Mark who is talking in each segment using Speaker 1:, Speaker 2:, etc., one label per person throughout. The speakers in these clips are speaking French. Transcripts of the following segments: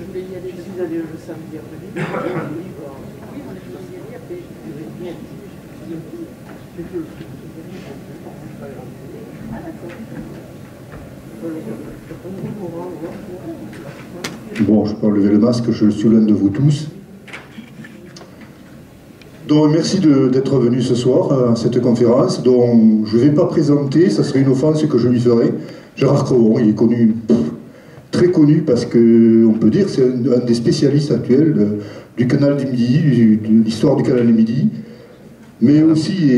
Speaker 1: voulais y aller, je suis allée le samedi après-midi. Oui, on est choisi après. Ah, d'accord.
Speaker 2: Bon, je peux enlever le masque, je suis l'un de vous tous. Donc, merci d'être venu ce soir à cette conférence, dont je ne vais pas présenter, ça serait une offense que je lui ferais. Gérard Crevon, il est connu, très connu, parce qu'on peut dire que c'est un des spécialistes actuels du canal du Midi, de l'histoire du canal du Midi, mais aussi,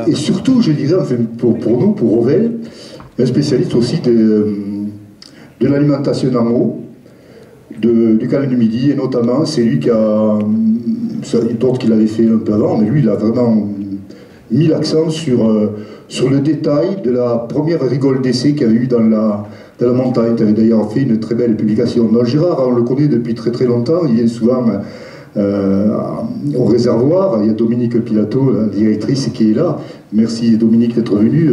Speaker 2: et surtout, je dirais, enfin, pour nous, pour Revel, un spécialiste aussi de l'alimentation en eau, du canal du Midi, et notamment, c'est lui qui a, d'autres qu'il avait fait un peu avant, mais lui, il a vraiment mis l'accent sur le détail de la première rigole d'essai qu'il y avait eu dans la montagne. Il avait d'ailleurs fait une très belle publication. Donc Gérard, on le connaît depuis très très longtemps, il vient souvent au réservoir. Il y a Dominique Pilato, la directrice, qui est là. Merci Dominique d'être venu.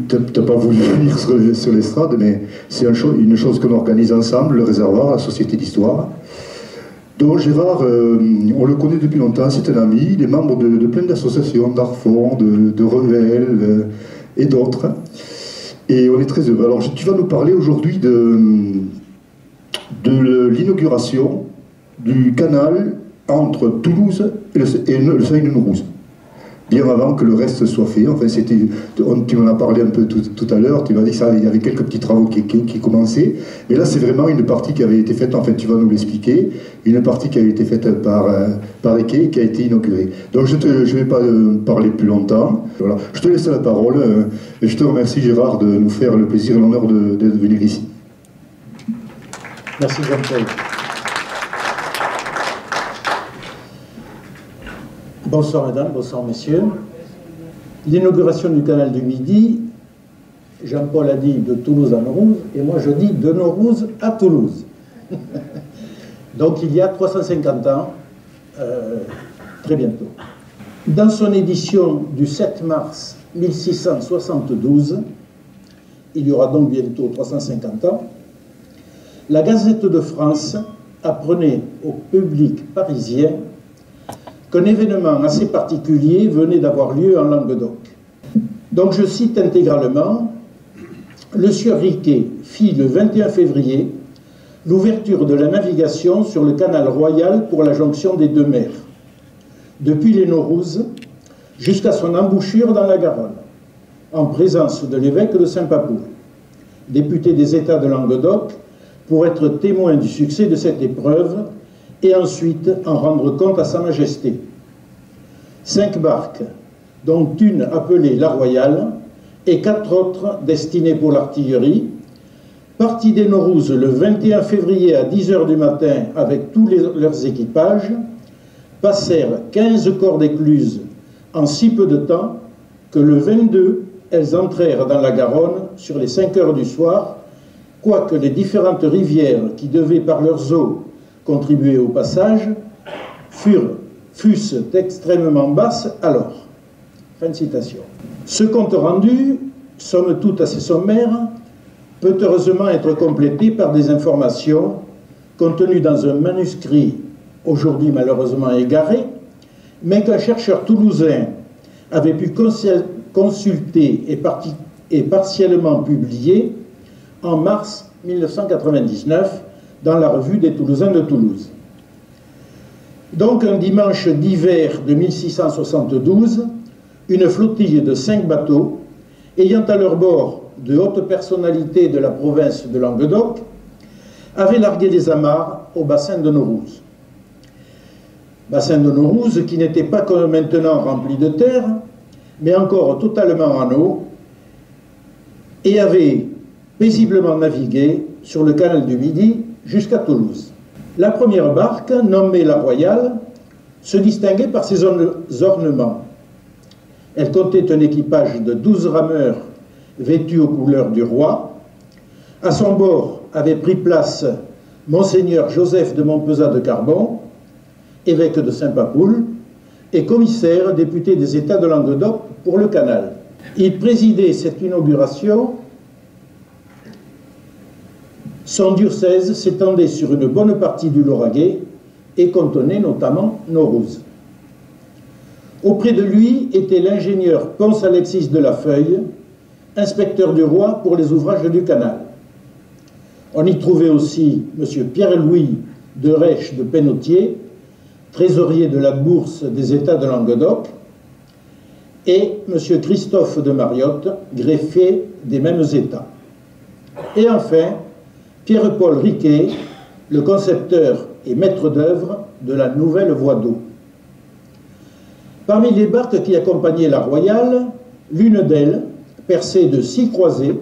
Speaker 2: T'as pas voulu venir sur l'estrade, mais c'est une chose qu'on organise ensemble, le réservoir, la Société d'Histoire. Donc Gérard, on le connaît depuis longtemps, c'est un ami, il est membre de plein d'associations, d'Arfon, de Revel et d'autres. Et on est très heureux. Alors tu vas nous parler aujourd'hui de l'inauguration du canal entre Toulouse et le Seuil-de-Nourouse. Bien avant que le reste soit fait. Enfin, tu m'en as parlé un peu tout à l'heure, tu m'as dit qu'il y avait quelques petits travaux qui commençaient, mais là c'est vraiment une partie qui avait été faite, en fait tu vas nous l'expliquer, une partie qui avait été faite par Eke, qui a été inaugurée. Donc je ne vais pas parler plus longtemps, voilà. Je te laisse la parole, et je te remercie Gérard de nous faire le plaisir et l'honneur de venir ici.
Speaker 3: Merci Jean-Paul. Bonsoir mesdames, bonsoir messieurs. L'inauguration du canal du Midi, Jean-Paul a dit de Toulouse à Nourouz, et moi je dis de Nourouz à Toulouse. Donc il y a 350 ans, très bientôt. Dans son édition du 7 mars 1672, il y aura donc bientôt 350 ans, la Gazette de France apprenait au public parisien qu'un événement assez particulier venait d'avoir lieu en Languedoc. Donc je cite intégralement, « Le sieur Riquet fit le 21 février l'ouverture de la navigation sur le canal royal pour la jonction des deux mers, depuis les Nourouzes jusqu'à son embouchure dans la Garonne, en présence de l'évêque de Saint-Papoul, député des États de Languedoc, pour être témoin du succès de cette épreuve et ensuite en rendre compte à Sa Majesté. 5 barques, dont une appelée la Royale, et 4 autres destinées pour l'artillerie, partis des Nourouzes le 21 février à 10 h du matin avec tous leurs équipages, passèrent 15 corps d'écluses en si peu de temps que le 22, elles entrèrent dans la Garonne sur les 5 h du soir, quoique les différentes rivières qui devaient par leurs eaux contribuer au passage, fussent extrêmement basses alors. » Fin de citation. Ce compte rendu, somme toute assez sommaire, peut heureusement être complété par des informations contenues dans un manuscrit aujourd'hui malheureusement égaré, mais qu'un chercheur toulousain avait pu consulter et partiellement publier en mars 1999 dans la revue des Toulousains de Toulouse. Donc un dimanche d'hiver de 1672, une flottille de 5 bateaux, ayant à leur bord de hautes personnalités de la province de Languedoc, avait largué les amarres au bassin de Nourouz. Bassin de Nourouz qui n'était pas comme maintenant rempli de terre, mais encore totalement en eau, et avait paisiblement navigué sur le canal du Midi jusqu'à Toulouse. La première barque, nommée la Royale, se distinguait par ses ornements. Elle comptait un équipage de 12 rameurs vêtus aux couleurs du roi. À son bord avait pris place Monseigneur Joseph de Montpezat de Carbon, évêque de Saint-Papoul, et commissaire député des États de Languedoc pour le canal. Il présidait cette inauguration Son diocèse s'étendait sur une bonne partie du Lauragais et contenait notamment Naurouz. Auprès de lui était l'ingénieur Ponce-Alexis de la Feuille, inspecteur du roi pour les ouvrages du canal. On y trouvait aussi M. Pierre-Louis de Rèche de Pénautier, trésorier de la Bourse des États de Languedoc, et M. Christophe de Mariotte, greffier des mêmes États. Et enfin, Pierre-Paul Riquet, le concepteur et maître d'œuvre de la nouvelle voie d'eau. Parmi les barques qui accompagnaient la Royale, l'une d'elles, percée de 6 croisées,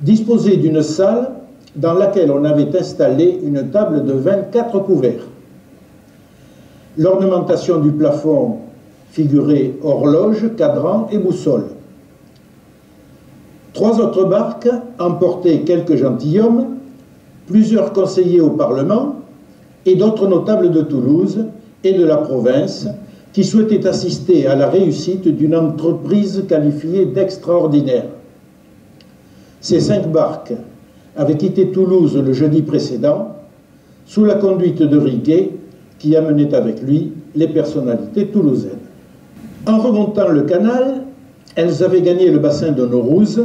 Speaker 3: disposait d'une salle dans laquelle on avait installé une table de 24 couverts. L'ornementation du plafond figurait horloge, cadran et boussole. 3 autres barques emportaient quelques gentilshommes, plusieurs conseillers au Parlement et d'autres notables de Toulouse et de la province qui souhaitaient assister à la réussite d'une entreprise qualifiée d'extraordinaire. Ces 5 barques avaient quitté Toulouse le jeudi précédent sous la conduite de Riquet qui amenait avec lui les personnalités toulousaines. En remontant le canal, elles avaient gagné le bassin de Naurouz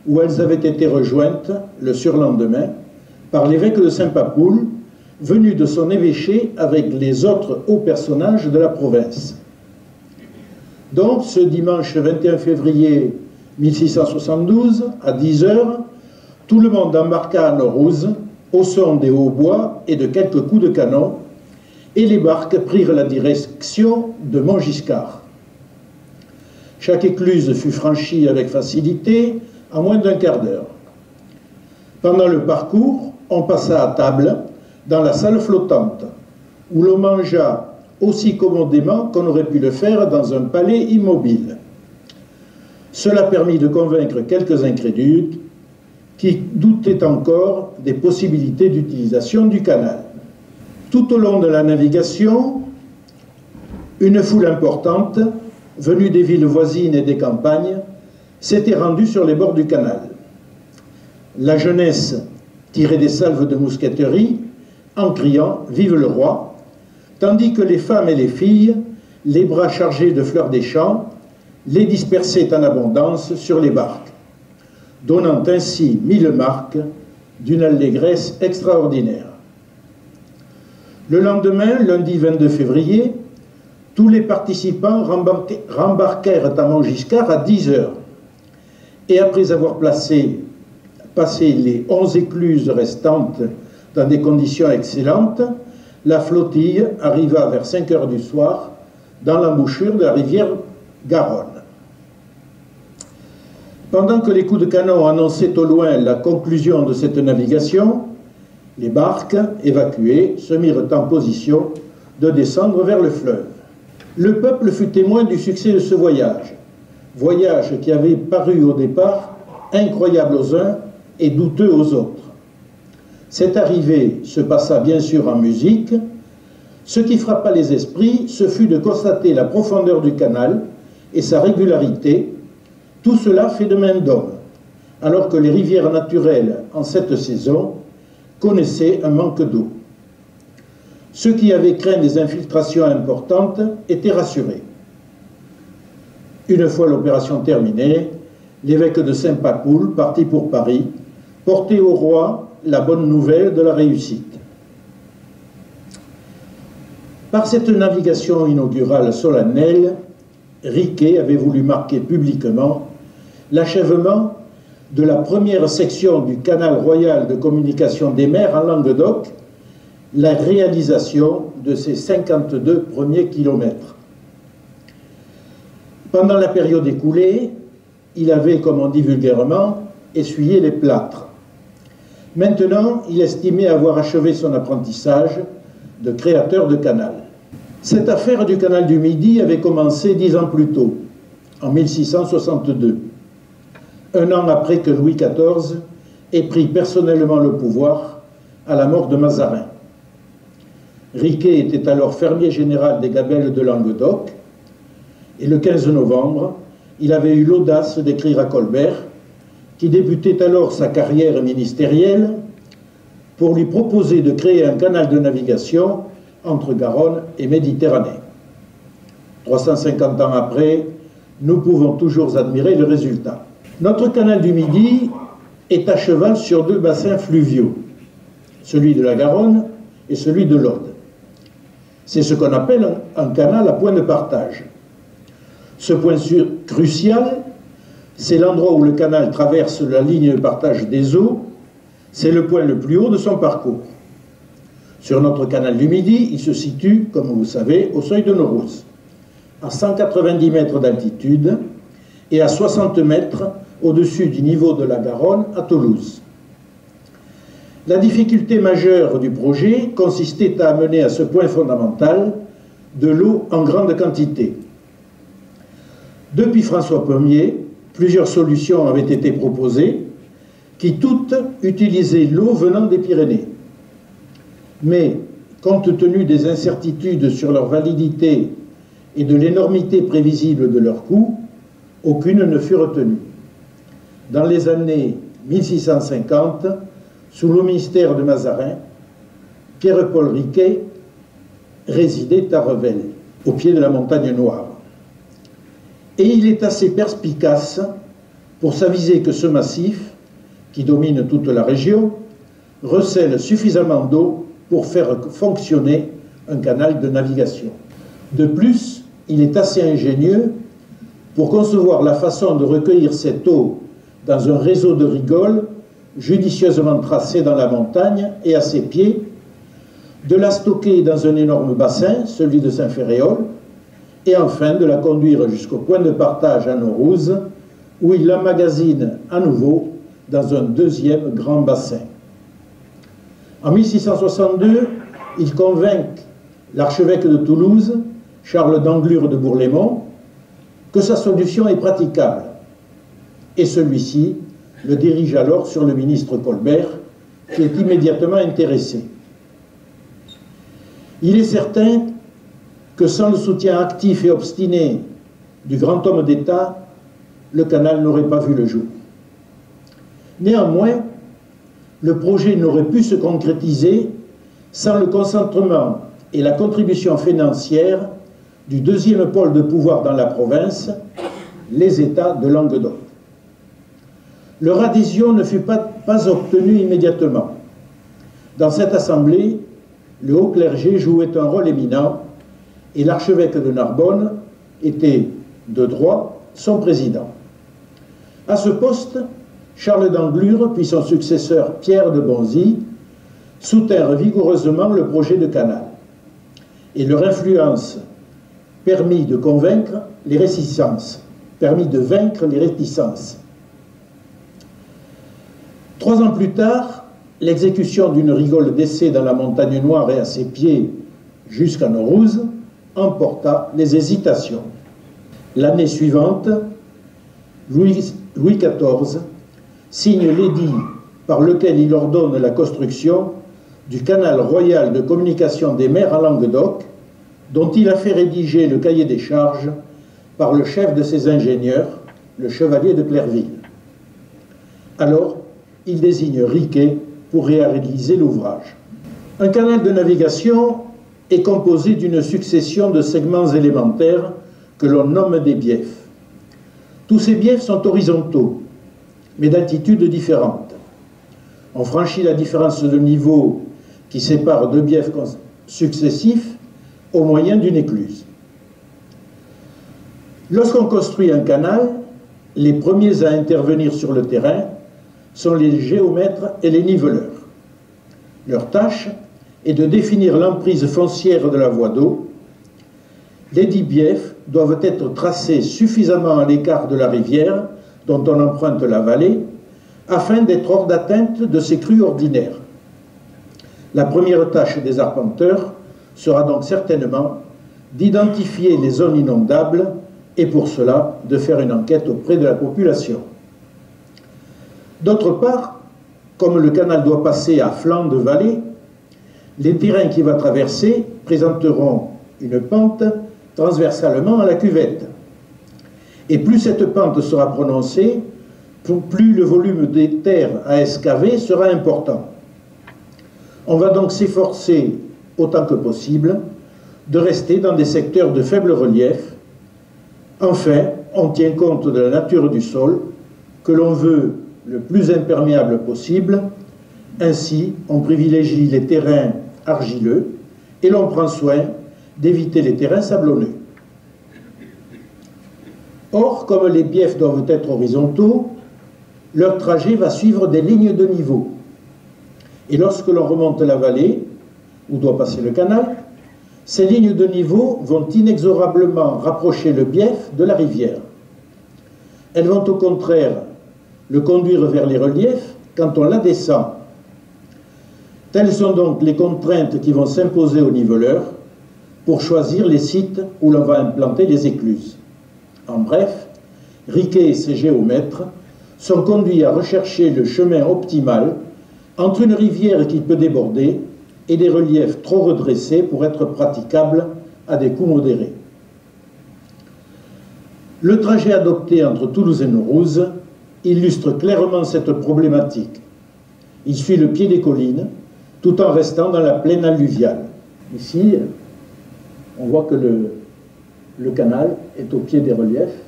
Speaker 3: où elles avaient été rejointes le surlendemain par l'évêque de Saint-Papoul, venu de son évêché avec les autres hauts personnages de la province. Donc, ce dimanche 21 février 1672, à 10 h, tout le monde embarqua à Naurouz, au son des hautbois et de quelques coups de canon, et les barques prirent la direction de Montgiscard. Chaque écluse fut franchie avec facilité, en moins d'un quart d'heure. Pendant le parcours, on passa à table dans la salle flottante, où l'on mangea aussi commodément qu'on aurait pu le faire dans un palais immobile. Cela permit de convaincre quelques incrédules qui doutaient encore des possibilités d'utilisation du canal. Tout au long de la navigation, une foule importante, venue des villes voisines et des campagnes, s'était rendue sur les bords du canal. La jeunesse tirait des salves de mousqueterie en criant « Vive le roi !», tandis que les femmes et les filles, les bras chargés de fleurs des champs, les dispersaient en abondance sur les barques, donnant ainsi 1000 marques d'une allégresse extraordinaire. Le lendemain, lundi 22 février, tous les participants rembarquèrent à Montgiscard à 10 h, et après avoir passé les 11 écluses restantes dans des conditions excellentes, la flottille arriva vers 5 h du soir dans l'embouchure de la rivière Garonne. Pendant que les coups de canon annonçaient au loin la conclusion de cette navigation, les barques, évacuées, se mirent en position de descendre vers le fleuve. Le peuple fut témoin du succès de ce voyage qui avait paru au départ incroyable aux uns et douteux aux autres. Cette arrivée se passa bien sûr en musique. Ce qui frappa les esprits, ce fut de constater la profondeur du canal et sa régularité, tout cela fait de main d'homme, alors que les rivières naturelles en cette saison connaissaient un manque d'eau. Ceux qui avaient craint des infiltrations importantes étaient rassurés. Une fois l'opération terminée, l'évêque de Saint-Papoul partit pour Paris, porter au roi la bonne nouvelle de la réussite. Par cette navigation inaugurale solennelle, Riquet avait voulu marquer publiquement l'achèvement de la première section du canal royal de communication des mers en Languedoc, la réalisation de ses 52 premiers kilomètres. Pendant la période écoulée, il avait, comme on dit vulgairement, essuyé les plâtres. Maintenant, il estimait avoir achevé son apprentissage de créateur de canal. Cette affaire du canal du Midi avait commencé 10 ans plus tôt, en 1662, un an après que Louis XIV ait pris personnellement le pouvoir à la mort de Mazarin. Riquet était alors fermier général des Gabelles de Languedoc, et le 15 novembre, il avait eu l'audace d'écrire à Colbert, qui débutait alors sa carrière ministérielle, pour lui proposer de créer un canal de navigation entre Garonne et Méditerranée. 350 ans après, nous pouvons toujours admirer le résultat. Notre canal du Midi est à cheval sur deux bassins fluviaux, celui de la Garonne et celui de l'Aude. C'est ce qu'on appelle un canal à point de partage. Ce point crucial, c'est l'endroit où le canal traverse la ligne de partage des eaux, c'est le point le plus haut de son parcours. Sur notre canal du Midi, il se situe, comme vous le savez, au seuil de Naurouz, à 190 mètres d'altitude et à 60 mètres au-dessus du niveau de la Garonne à Toulouse. La difficulté majeure du projet consistait à amener à ce point fondamental de l'eau en grande quantité. Depuis François Ier, plusieurs solutions avaient été proposées, qui toutes utilisaient l'eau venant des Pyrénées. Mais, compte tenu des incertitudes sur leur validité et de l'énormité prévisible de leur coût, aucune ne fut retenue. Dans les années 1650, sous le ministère de Mazarin, Pierre-Paul Riquet résidait à Revel, au pied de la montagne Noire. Et il est assez perspicace pour s'aviser que ce massif, qui domine toute la région, recèle suffisamment d'eau pour faire fonctionner un canal de navigation. De plus, il est assez ingénieux pour concevoir la façon de recueillir cette eau dans un réseau de rigoles judicieusement tracé dans la montagne et à ses pieds, de la stocker dans un énorme bassin, celui de Saint-Ferréol, et enfin de la conduire jusqu'au point de partage à Naurouz, où il l'emmagasine à nouveau dans un deuxième grand bassin. En 1662, il convainc l'archevêque de Toulouse, Charles d'Anglure de Bourlémont, que sa solution est praticable, et celui-ci le dirige alors sur le ministre Colbert, qui est immédiatement intéressé. Il est certain que sans le soutien actif et obstiné du grand homme d'État, le canal n'aurait pas vu le jour. Néanmoins, le projet n'aurait pu se concrétiser sans le consentement et la contribution financière du deuxième pôle de pouvoir dans la province, les États de Languedoc. Leur adhésion ne fut pas obtenue immédiatement. Dans cette assemblée, le haut clergé jouait un rôle éminent et l'archevêque de Narbonne était, de droit, son président. À ce poste, Charles d'Anglure, puis son successeur Pierre de Bonzy, soutinrent vigoureusement le projet de canal. Et leur influence permit de vaincre les réticences. 3 ans plus tard, l'exécution d'une rigole d'essai dans la montagne Noire et à ses pieds jusqu'à Naurouz emporta les hésitations. L'année suivante, Louis XIV signe l'édit par lequel il ordonne la construction du canal royal de communication des mers à Languedoc, dont il a fait rédiger le cahier des charges par le chef de ses ingénieurs, le chevalier de Clerville. Alors, il désigne Riquet pour réaliser l'ouvrage. Un canal de navigation est composé d'une succession de segments élémentaires que l'on nomme des biefs. Tous ces biefs sont horizontaux, mais d'altitudes différentes. On franchit la différence de niveau qui sépare 2 biefs successifs au moyen d'une écluse. Lorsqu'on construit un canal, les premiers à intervenir sur le terrain sont les géomètres et les niveleurs. Leur tâche est de définir l'emprise foncière de la voie d'eau. Les 10 biefs doivent être tracés suffisamment à l'écart de la rivière dont on emprunte la vallée, afin d'être hors d'atteinte de ses crues ordinaires. La première tâche des arpenteurs sera donc certainement d'identifier les zones inondables et pour cela de faire une enquête auprès de la population. D'autre part, comme le canal doit passer à flanc de vallée, les terrains qu'il va traverser présenteront une pente transversalement à la cuvette. Et plus cette pente sera prononcée, plus le volume des terres à excaver sera important. On va donc s'efforcer, autant que possible, de rester dans des secteurs de faible relief. Enfin, on tient compte de la nature du sol, que l'on veut le plus imperméable possible. Ainsi, on privilégie les terrains argileux et l'on prend soin d'éviter les terrains sablonneux. Or, comme les biefs doivent être horizontaux, leur trajet va suivre des lignes de niveau. Et lorsque l'on remonte la vallée, où doit passer le canal, ces lignes de niveau vont inexorablement rapprocher le bief de la rivière. Elles vont au contraire le conduire vers les reliefs quand on la descend. Telles sont donc les contraintes qui vont s'imposer aux niveleurs pour choisir les sites où l'on va implanter les écluses. En bref, Riquet et ses géomètres sont conduits à rechercher le chemin optimal entre une rivière qui peut déborder et des reliefs trop redressés pour être praticables à des coûts modérés. Le trajet adopté entre Toulouse et Naurouz illustre clairement cette problématique. Il suit le pied des collines, tout en restant dans la plaine alluviale. Ici, on voit que le canal est au pied des reliefs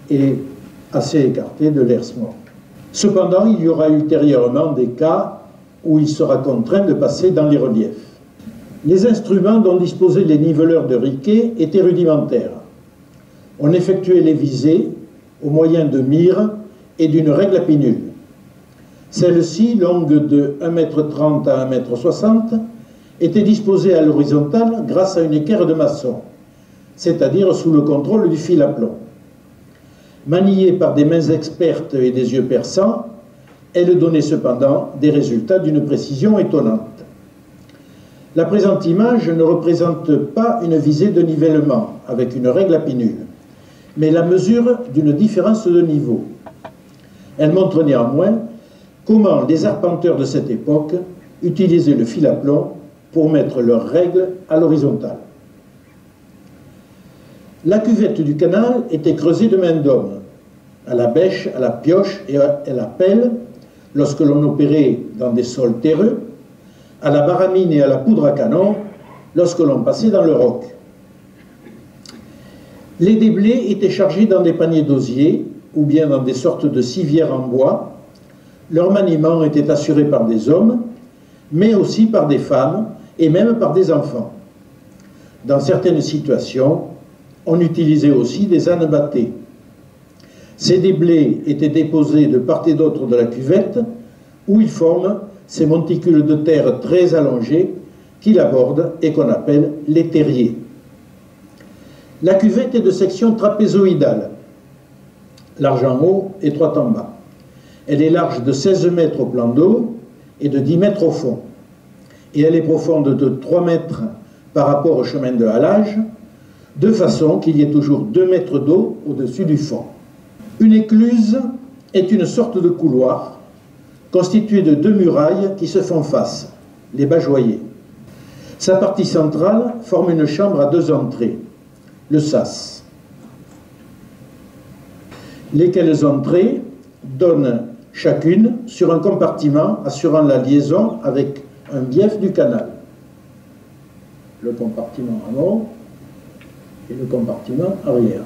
Speaker 3: et assez écarté de l'Hers-Mort. Cependant, il y aura ultérieurement des cas où il sera contraint de passer dans les reliefs. Les instruments dont disposaient les niveleurs de Riquet étaient rudimentaires. On effectuait les visées au moyen de mires et d'une règle à pinule. Celle-ci, longue de 1,30 m à 1,60 m, était disposée à l'horizontale grâce à une équerre de maçon, c'est-à-dire sous le contrôle du fil à plomb. Maniée par des mains expertes et des yeux perçants, elle donnait cependant des résultats d'une précision étonnante. La présente image ne représente pas une visée de nivellement avec une règle à pinule, mais la mesure d'une différence de niveau. Elle montre néanmoins comment les arpenteurs de cette époque utilisaient le fil à plomb pour mettre leurs règles à l'horizontale. La cuvette du canal était creusée de main d'homme, à la bêche, à la pioche et à la pelle, lorsque l'on opérait dans des sols terreux, à la baramine et à la poudre à canon, lorsque l'on passait dans le roc. Les déblais étaient chargés dans des paniers d'osier ou bien dans des sortes de civières en bois. Leur maniement était assuré par des hommes, mais aussi par des femmes et même par des enfants. Dans certaines situations, on utilisait aussi des ânes bâtés. Ces déblais étaient déposés de part et d'autre de la cuvette, où ils forment ces monticules de terre très allongés qui l'abordent et qu'on appelle les terriers. La cuvette est de section trapézoïdale, large en haut, étroite en bas. Elle est large de 16 mètres au plan d'eau et de 10 mètres au fond. Et elle est profonde de 3 mètres par rapport au chemin de halage, de façon qu'il y ait toujours 2 mètres d'eau au-dessus du fond. Une écluse est une sorte de couloir constitué de 2 murailles qui se font face, les bajoyers. Sa partie centrale forme une chambre à 2 entrées, le sas, lesquelles entrées donnent chacune sur un compartiment assurant la liaison avec un bief du canal. Le compartiment avant et le compartiment arrière.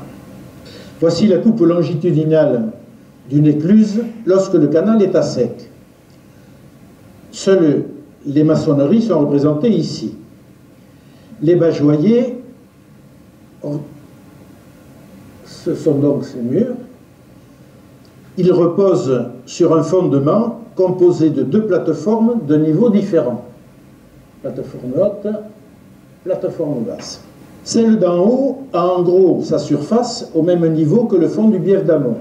Speaker 3: Voici la coupe longitudinale d'une écluse lorsque le canal est à sec. Seules les maçonneries sont représentées ici. Les bajoyers, ce sont donc ces murs. Ils reposent sur un fondement composé de 2 plateformes de niveaux différents. Plateforme haute, plateforme basse. Celle d'en haut a en gros sa surface au même niveau que le fond du bief d'amont.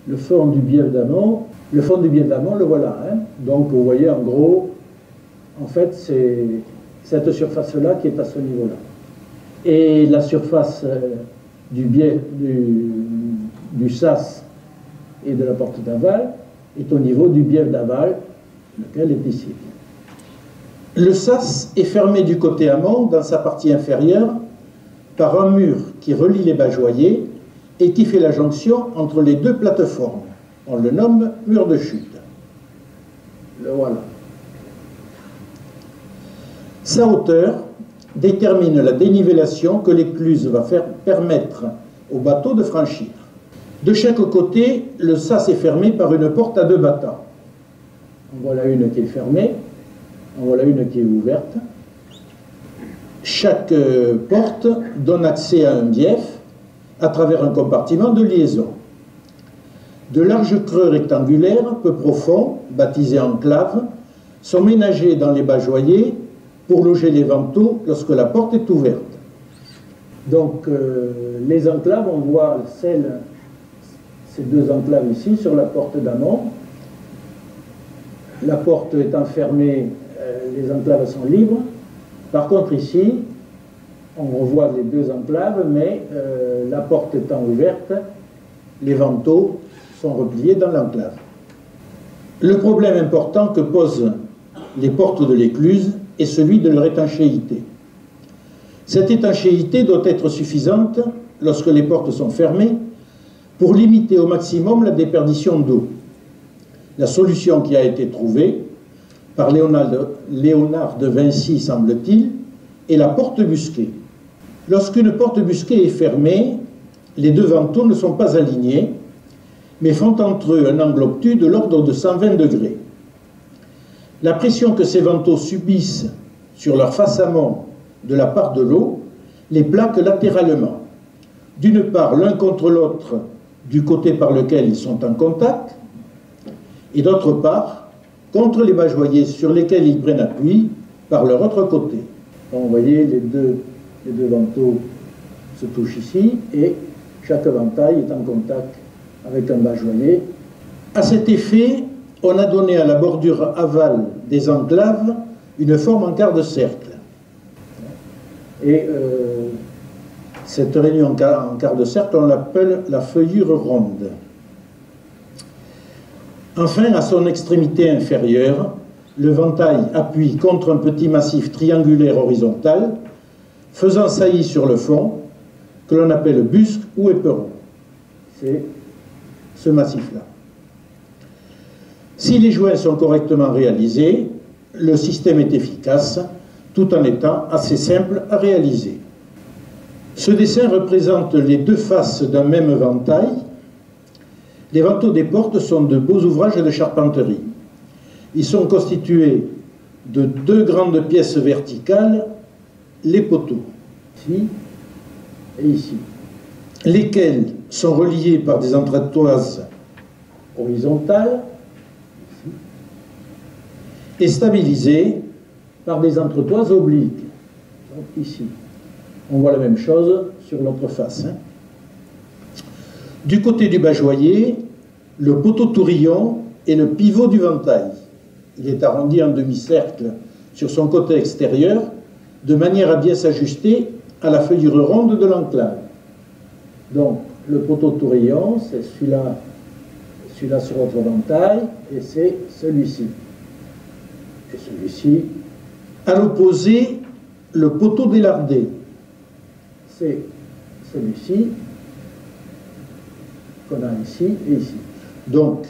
Speaker 3: Le fond du bief d'amont, le voilà. Hein. Donc vous voyez en gros, en fait c'est cette surface-là qui est à ce niveau-là. Et la surface du bief, du sas et de la porte d'aval est au niveau du bief d'aval, lequel est ici. Le sas est fermé du côté amont, dans sa partie inférieure, par un mur qui relie les bajoyers et qui fait la jonction entre les 2 plateformes. On le nomme mur de chute. Le voilà. Sa hauteur détermine la dénivellation que l'écluse va permettre au bateau de franchir. De chaque côté, le sas est fermé par une porte à 2 battants. En voilà une qui est fermée, en voilà une qui est ouverte. Chaque porte donne accès à un bief à travers un compartiment de liaison. De larges creux rectangulaires, peu profonds, baptisés enclaves, sont ménagés dans les bajoyers pour loger les vantaux lorsque la porte est ouverte. Donc les enclaves, on voit ces 2 enclaves ici sur la porte d'amont. La porte étant fermée, les enclaves sont libres. Par contre ici, on revoit les 2 enclaves, mais la porte étant ouverte, les vantaux sont repliés dans l'enclave. Le problème important que posent les portes de l'écluse est celui de leur étanchéité. Cette étanchéité doit être suffisante, lorsque les portes sont fermées, pour limiter au maximum la déperdition d'eau. La solution qui a été trouvée par Léonard de Vinci, semble-t-il, est la porte busquée. Lorsqu'une porte busquée est fermée, les 2 vantaux ne sont pas alignés, mais font entre eux un angle obtus de l'ordre de 120 degrés. La pression que ces vantaux subissent sur leur face amont de la part de l'eau les plaque latéralement. D'une part, l'un contre l'autre du côté par lequel ils sont en contact, et d'autre part, contre les bajoyers sur lesquels ils prennent appui par leur autre côté. Donc, vous voyez, les deux vantaux se touchent ici, et chaque ventail est en contact avec un bajoyer. À cet effet, on a donné à la bordure aval des enclaves une forme en quart de cercle. Et cette réunion en quart de cercle, on l'appelle la feuillure ronde. Enfin, à son extrémité inférieure, le ventail appuie contre un petit massif triangulaire horizontal, faisant saillie sur le fond, que l'on appelle busque ou éperon. C'est ce massif-là. Si les joints sont correctement réalisés, le système est efficace, tout en étant assez simple à réaliser. Ce dessin représente les 2 faces d'un même ventail. Les vantaux des portes sont de beaux ouvrages de charpenterie. Ils sont constitués de 2 grandes pièces verticales, les poteaux, ici et ici, lesquels sont reliés par des entretoises horizontales ici, et stabilisés par des entretoises obliques, donc ici. On voit la même chose sur l'autre face. Du côté du bajoyer, le poteau tourillon est le pivot du ventail. Il est arrondi en demi-cercle sur son côté extérieur, de manière à bien s'ajuster à la feuillure ronde de l'enclave. Donc, le poteau tourillon, c'est celui-là sur votre ventail, et c'est celui-ci. Et celui-ci. À l'opposé, le poteau délardé, c'est celui-ci, qu'on a ici et ici. Donc,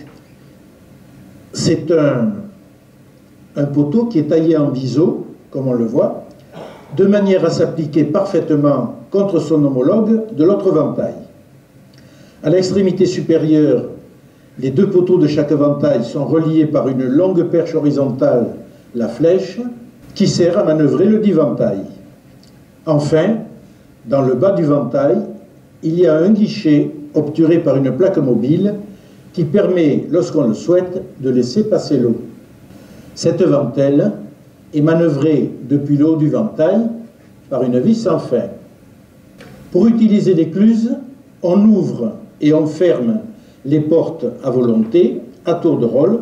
Speaker 3: c'est un poteau qui est taillé en biseau, comme on le voit, de manière à s'appliquer parfaitement contre son homologue de l'autre ventail. À l'extrémité supérieure, les 2 poteaux de chaque ventail sont reliés par une longue perche horizontale, la flèche, qui sert à manœuvrer le dit ventail. Enfin, dans le bas du ventail, il y a un guichet obturé par une plaque mobile qui permet, lorsqu'on le souhaite, de laisser passer l'eau. Cette ventelle est manœuvrée depuis le haut du ventail par une vis sans fin. Pour utiliser l'écluse, on ouvre et on ferme les portes à volonté, à tour de rôle,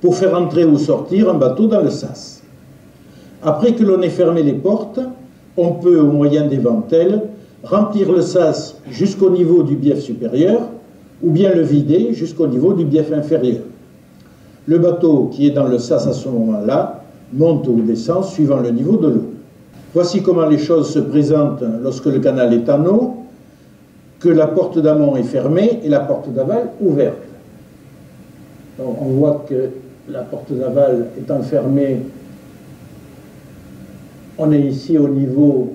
Speaker 3: pour faire entrer ou sortir un bateau dans le sas. Après que l'on ait fermé les portes, on peut, au moyen des ventelles, remplir le sas jusqu'au niveau du bief supérieur, ou bien le vider jusqu'au niveau du bief inférieur. Le bateau qui est dans le sas à ce moment-là monte ou descend suivant le niveau de l'eau. Voici comment les choses se présentent lorsque le canal est en eau, que la porte d'amont est fermée et la porte d'aval ouverte. Donc on voit que la porte d'aval étant fermée, On est ici au niveau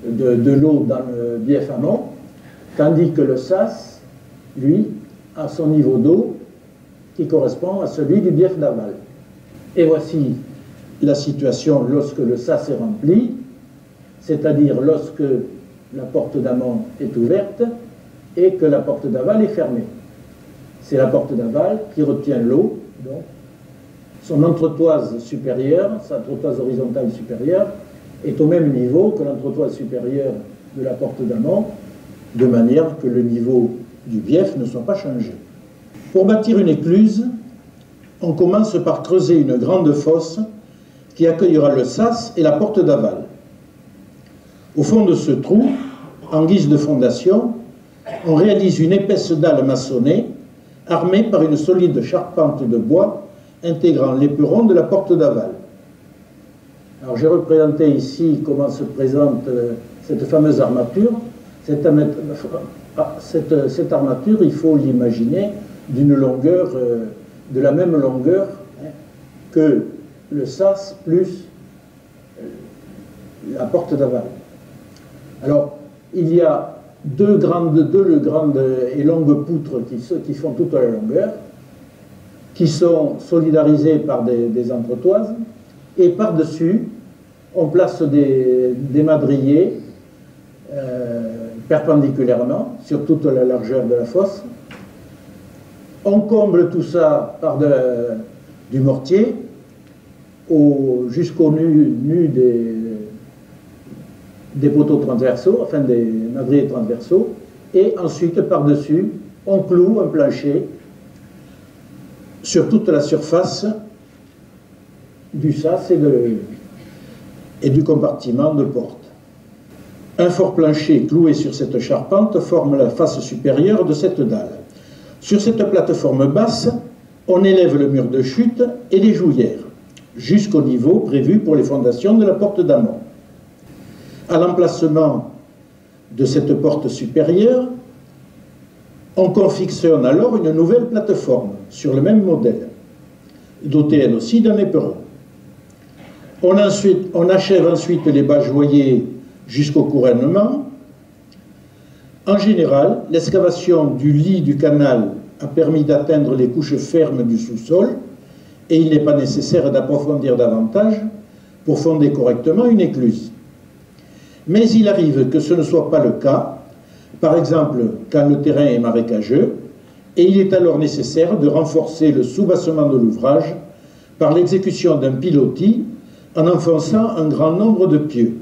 Speaker 3: de l'eau dans le bief amont, tandis que le sas, lui, a son niveau d'eau qui correspond à celui du bief d'aval. Et voici la situation lorsque le sas est rempli, c'est-à-dire lorsque la porte d'amont est ouverte et que la porte d'aval est fermée. C'est la porte d'aval qui retient l'eau, donc son entretoise supérieure, sa entretoise horizontale supérieure, est au même niveau que l'entretoise supérieure de la porte d'amont, de manière que le niveau du bief ne soit pas changé. Pour bâtir une écluse, on commence par creuser une grande fosse qui accueillera le sas et la porte d'aval. Au fond de ce trou, en guise de fondation, on réalise une épaisse dalle maçonnée armée par une solide charpente de bois intégrant l'éperon de la porte d'aval. Alors j'ai représenté ici comment se présente cette fameuse armature. Cette armature, il faut l'imaginer d'une longueur, de la même longueur que le sas plus la porte d'aval. Alors, il y a deux grandes et longues poutres qui font toute la longueur, qui sont solidarisées par des entretoises, et par-dessus, on place des madriers perpendiculairement sur toute la largeur de la fosse. On comble tout ça par du mortier jusqu'au nu des poteaux transversaux, enfin des madriers transversaux, et ensuite par-dessus, on cloue un plancher sur toute la surface du sas et du compartiment de porte. Un fort plancher cloué sur cette charpente forme la face supérieure de cette dalle. Sur cette plateforme basse, on élève le mur de chute et les jouières, jusqu'au niveau prévu pour les fondations de la porte d'amont. À l'emplacement de cette porte supérieure, on confectionne alors une nouvelle plateforme sur le même modèle, dotée elle aussi d'un éperon. On achève ensuite les bas-joyers jusqu'au couronnement. En général, l'excavation du lit du canal a permis d'atteindre les couches fermes du sous-sol et il n'est pas nécessaire d'approfondir davantage pour fonder correctement une écluse. Mais il arrive que ce ne soit pas le cas, par exemple quand le terrain est marécageux, et il est alors nécessaire de renforcer le soubassement de l'ouvrage par l'exécution d'un pilotis en enfonçant un grand nombre de pieux.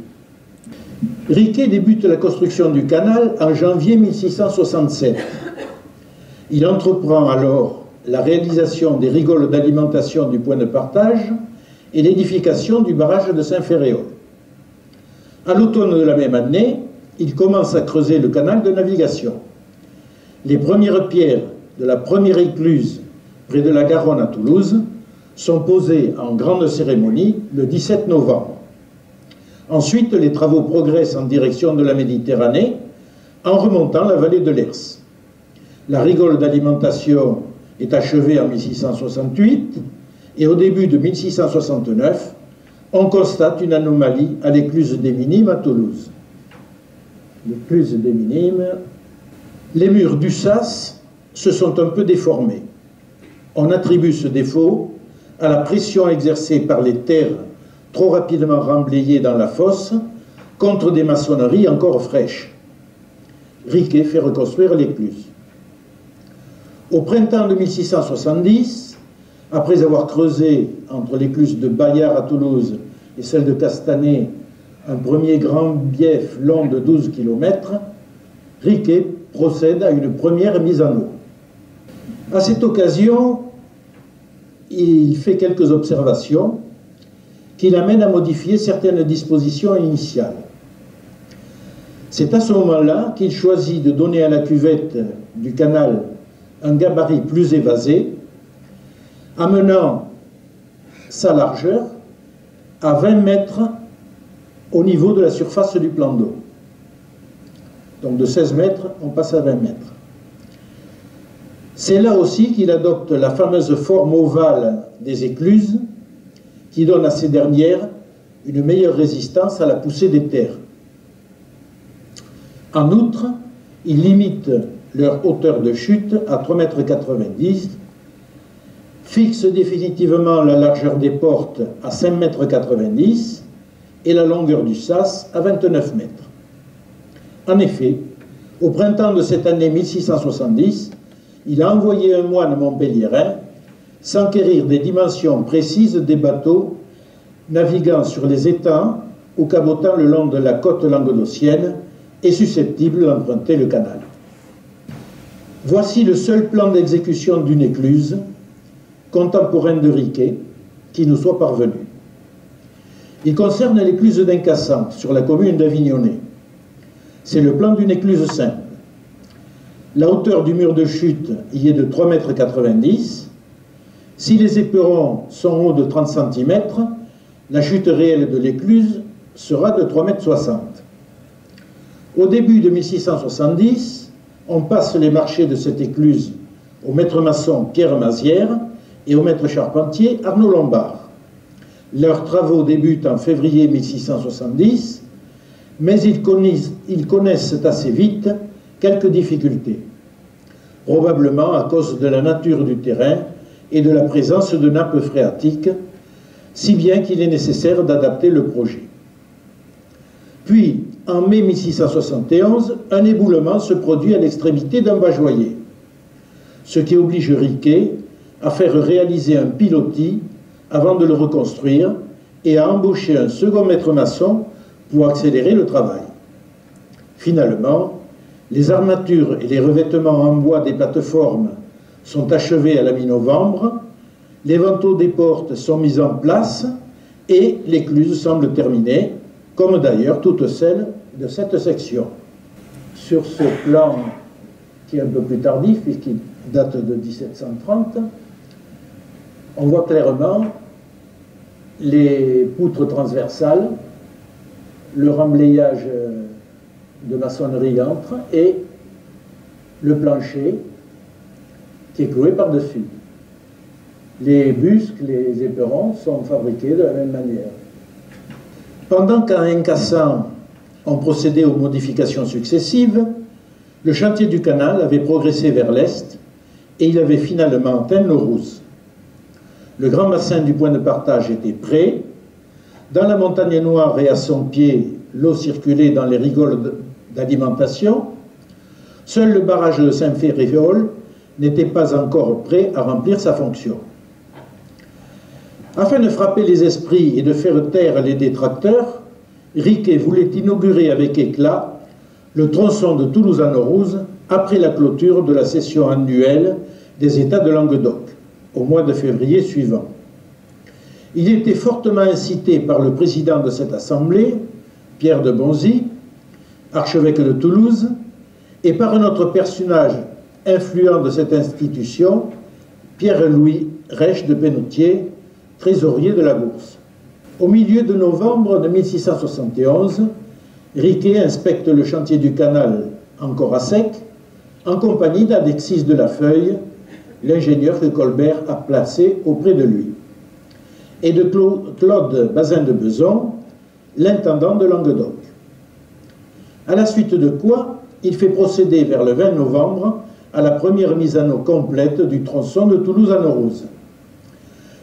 Speaker 3: Riquet débute la construction du canal en janvier 1667. Il entreprend alors la réalisation des rigoles d'alimentation du point de partage et l'édification du barrage de Saint-Ferréol. À l'automne de la même année, il commence à creuser le canal de navigation. Les premières pierres de la première écluse près de la Garonne à Toulouse sont posées en grande cérémonie le 17 novembre. Ensuite, les travaux progressent en direction de la Méditerranée en remontant la vallée de l'Ers. La rigole d'alimentation est achevée en 1668 et au début de 1669, on constate une anomalie à l'écluse des Minimes à Toulouse. L'écluse des Minimes, les murs du sas se sont un peu déformés. On attribue ce défaut à la pression exercée par les terres trop rapidement remblayées dans la fosse contre des maçonneries encore fraîches. Riquet fait reconstruire l'écluse. Au printemps de 1670, après avoir creusé entre l'écluse de Bayard à Toulouse et celle de Castanet un premier grand bief long de 12 km, Riquet procède à une première mise en eau. À cette occasion, il fait quelques observations qui l'amènent à modifier certaines dispositions initiales. C'est à ce moment-là qu'il choisit de donner à la cuvette du canal un gabarit plus évasé, amenant sa largeur à 20 mètres au niveau de la surface du plan d'eau. Donc de 16 mètres, on passe à 20 mètres. C'est là aussi qu'il adopte la fameuse forme ovale des écluses qui donne à ces dernières une meilleure résistance à la poussée des terres. En outre, ils limitent leur hauteur de chute à 3,90 m, fixent définitivement la largeur des portes à 5,90 m et la longueur du sas à 29 mètres. En effet, au printemps de cette année 1670, il a envoyé un moine montpelliérain s'enquérir des dimensions précises des bateaux naviguant sur les étangs ou cabotant le long de la côte languedocienne et susceptibles d'emprunter le canal. Voici le seul plan d'exécution d'une écluse, contemporaine de Riquet, qui nous soit parvenu. Il concerne l'écluse d'Incassan, sur la commune d'Avignonnet. C'est le plan d'une écluse simple. La hauteur du mur de chute y est de 3,90 m. Si les éperons sont hauts de 30 cm, la chute réelle de l'écluse sera de 3,60 m. Au début de 1670, on passe les marchés de cette écluse au maître maçon Pierre Mazière et au maître charpentier Arnaud Lombard. Leurs travaux débutent en février 1670, mais ils connaissent assez vite quelques difficultés, probablement à cause de la nature du terrain et de la présence de nappes phréatiques, si bien qu'il est nécessaire d'adapter le projet. Puis, en mai 1671, un éboulement se produit à l'extrémité d'un bajoyer, ce qui oblige Riquet à faire réaliser un pilotis avant de le reconstruire et à embaucher un second maître maçon pour accélérer le travail. Finalement, les armatures et les revêtements en bois des plateformes sont achevés à la mi-novembre, les vantaux des portes sont mis en place et l'écluse semble terminée, comme d'ailleurs toutes celles de cette section. Sur ce plan, qui est un peu plus tardif, puisqu'il date de 1730, on voit clairement les poutres transversales, le remblayage de maçonnerie entre et le plancher qui est cloué par-dessus. Les busques, les éperons sont fabriqués de la même manière. Pendant qu'à Incassan, on procédait aux modifications successives, le chantier du canal avait progressé vers l'est et il avait finalement atteint Naurouz. Le grand bassin du point de partage était prêt. Dans la montagne noire et à son pied, l'eau circulait dans les rigoles d'alimentation. Seul le barrage de Saint-Féréol n'était pas encore prêt à remplir sa fonction. Afin de frapper les esprits et de faire taire les détracteurs, Riquet voulait inaugurer avec éclat le tronçon de Toulouse à Naurouz après la clôture de la session annuelle des États de Languedoc, au mois de février suivant. Il était fortement incité par le président de cette assemblée, Pierre de Bonzy, archevêque de Toulouse, et par un autre personnage influent de cette institution, Pierre-Louis Rech de Pénoutier, trésorier de la Bourse. Au milieu de novembre de 1671, Riquet inspecte le chantier du canal encore à sec, en compagnie d'Alexis de la Feuille, l'ingénieur que Colbert a placé auprès de lui, et de Claude Bazin de Beson, l'intendant de Languedoc. À la suite de quoi, il fait procéder vers le 20 novembre à la première mise en eau complète du tronçon de Toulouse à Naurouz.